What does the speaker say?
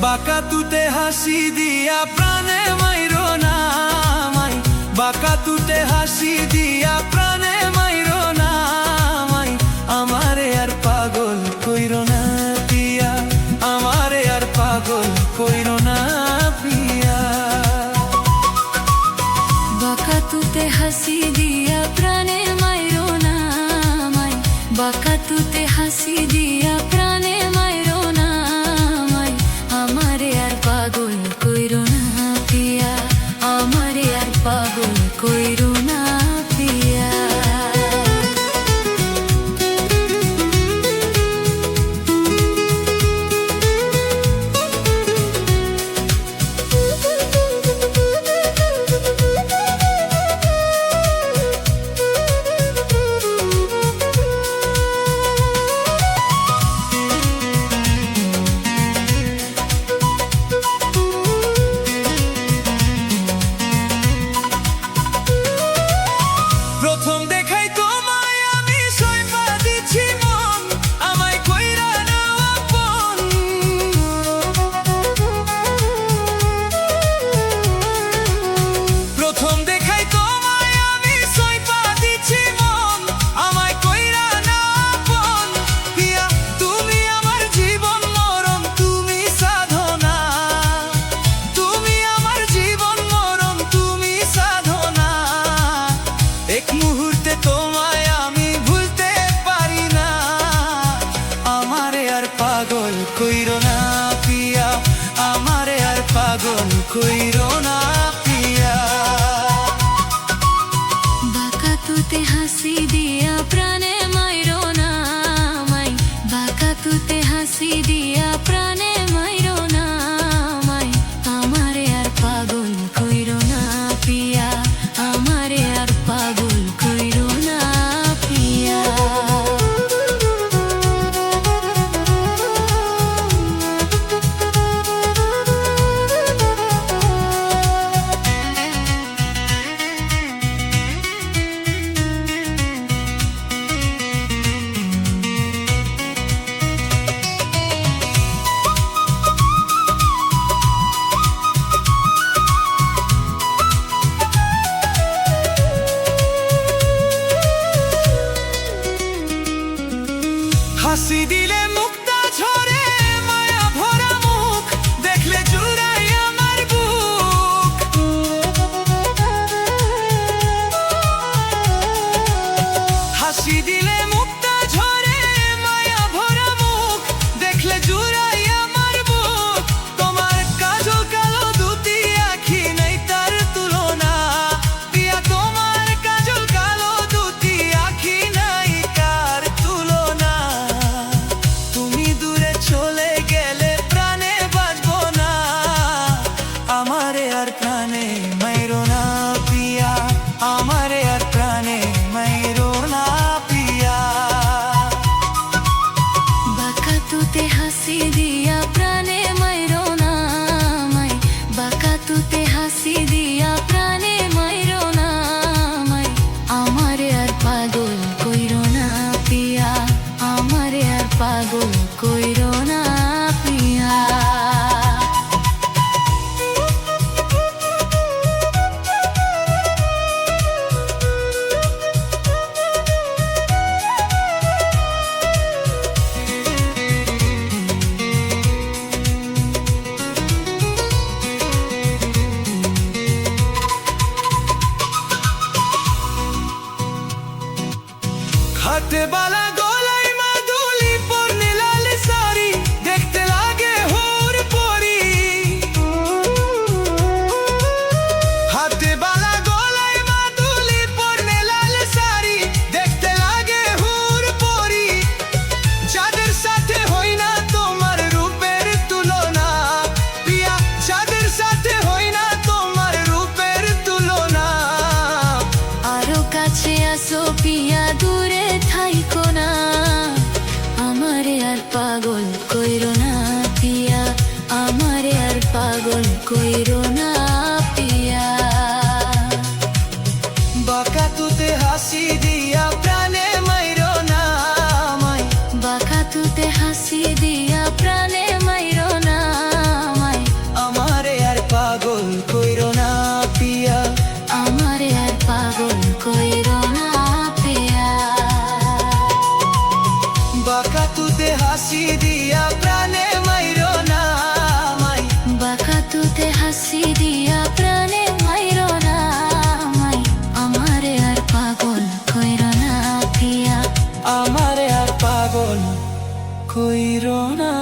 বাঁকা তুতে হাসি দিয়া প্রাণে মাইরো না আমায়, বাঁকা তুতে হাসি দিয়া প্রাণে মাইরো না আমায়। আমারে আর পাগল কইরো না পিয়া, আমারে আর পাগল কইরো না পিয়া। বাঁকা তুতে হাসি দিয়া প্রাণে মাইরো না আমায়, বাঁকা তুতে হাসি দিয়া প্রাণে মাইরো না আমায়। আমারে আর পাগল কইরো না পিয়া, আমারে আর পাগল কইরো না পিয়া। প্রথম দেখাই তোমায় আমি সইপা দিছি মন, আমায় কইরা নাও আপন। প্রথম দেখাই তোমায় আমি সইপা দিছি মন, আমায় কইরা নাও আপন। পিয়া তুমি আমার জীবন মরণ, তুমি সাধনা, তুমি আমার জীবন মরণ, তুমি সাধনা। এক মুহূর্তে তোমায় আমি ভুলতে পারি না, আমারে আর পাগল কইরো না পিয়া, আমারে আর পাগল কইরো না পিয়া। বাঁকা তুতে হাসি দিয়া প্রাণে মাইরো না আমায়, বাঁকা তুতে হাসি দিয়া প্রাণে মাইরো না আমায়। আমারে আর পাগল কইরো না পিয়া, আমারে আর পাগল কইরো না পিয়া। হাসি দিলে মুক্তা ঝরে, মায়া ভরা মুখ দেখলে জুড়াই আমার বুক। হাসি দিলে মুক্তা ঝরে, মায়া ভরা মুখ দেখলে জুড়াই আমার বুক। তোমার কাজল কালো দুটি আখি নাই তার তুলনা, পিয়া তোমার কাজল কালো দুটি আখি নাই কার তুলনা। তুমি দূরে চলে গেলে প্রাণে বাঁচবো না, আমারে আর প্রাণে মাইরো না পিয়া, আমারে আর প্রাণে মাইরো না পিয়া। বাঁকা তুতে হাসি দিয়া প্রাণে মাইরো না আমায়, বাঁকা তুতে হাসি দিয়া প্রাণে মাইরো না আমায়। আমারে আর পাগল কইরো না পিয়া, আমারে আর পাগল কইরো না পিয়া। হাতে বালা গলায় মাদুলি পরনে লাল শাড়ি দেখতে লাগে হুর পরি। হাতে বালা গলায় মাদুলি পরনে লাল শাড়ি দেখতে লাগে হুর পরি। যাদের সাথে হই না তোমার রূপের তুলনা, পিয়া যাদের সাথে হই না তোমার রূপের তুলনা। আরো কাছে আসো পিয়া, দূরে থাইকো না, আমারে আর পাগল কইরো না পিয়া, আমারে আর পাগল কইরো না পিয়া। বাঁকা তুতে হাসি দিয়া প্রাণে মাইরো না আমায়, বাঁকা তুতে হাসি দিয়া প্রাণে মাইরো না হাসি দিয়া প্রাণে মাইরো না আমায় বাঁকা তুতে হাসি দিয়া প্রাণে মাইরো না আমায় আমারে আর পাগল কইরো না পিয়া আমারে আর পাগল কইরো না